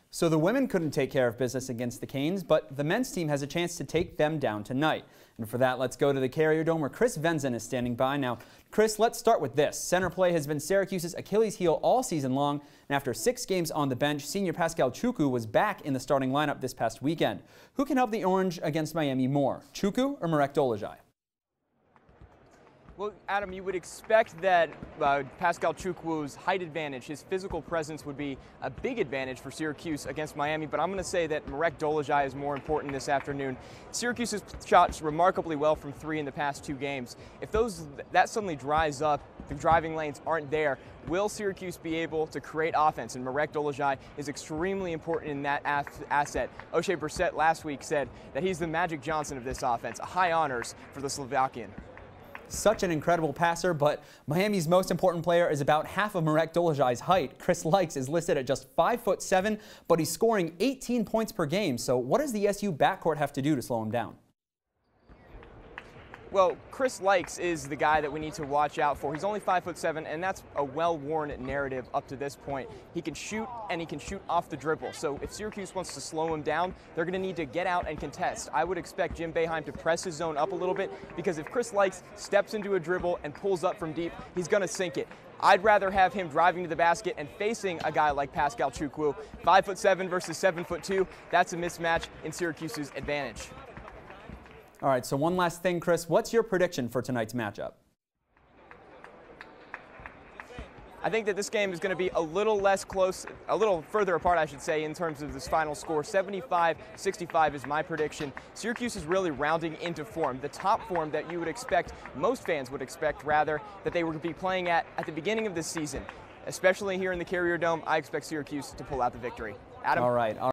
So the women couldn't take care of business against the Canes, but the men's team has a chance to take them down tonight. And for that, let's go to the Carrier Dome where Chris Venzon is standing by. Now, Chris, let's start with this. Center play has been Syracuse's Achilles heel all season long, and after 6 games on the bench, senior Pascal Chukwu was back in the starting lineup this past weekend. Who can help the Orange against Miami more, Chukwu or Marek Dolezaj? Well, Adam, you would expect that Pascal Chukwu's height advantage, his physical presence, would be a big advantage for Syracuse against Miami, but I'm going to say that Marek Dolezaj is more important this afternoon. Syracuse has shot remarkably well from 3 in the past 2 games. If that suddenly dries up, the driving lanes aren't there, will Syracuse be able to create offense? And Marek Dolezaj is extremely important in that asset. O'Shea Brissett last week said that he's the Magic Johnson of this offense, high honors for the Slovakian. Such an incredible passer, but Miami's most important player is about half of Marek Dolezaj's height. Chris Likes is listed at just 5'7", but he's scoring 18 points per game. So what does the SU backcourt have to do to slow him down? Well, Chris Likes is the guy that we need to watch out for. He's only 5'7", and that's a well-worn narrative up to this point. He can shoot, and he can shoot off the dribble. So if Syracuse wants to slow him down, they're going to need to get out and contest. I would expect Jim Boeheim to press his zone up a little bit, because if Chris Likes steps into a dribble and pulls up from deep, he's going to sink it. I'd rather have him driving to the basket and facing a guy like Pascal Chukwu. 5'7" versus 7'2", that's a mismatch in Syracuse's advantage. All right, so one last thing, Chris. What's your prediction for tonight's matchup? I think that this game is going to be a little less close, a little further apart, I should say, in terms of this final score. 75-65 is my prediction. Syracuse is really rounding into form, the top form that you would expect, most fans would expect, rather, that they would be playing at the beginning of this season. Especially here in the Carrier Dome, I expect Syracuse to pull out the victory. Adam? All right.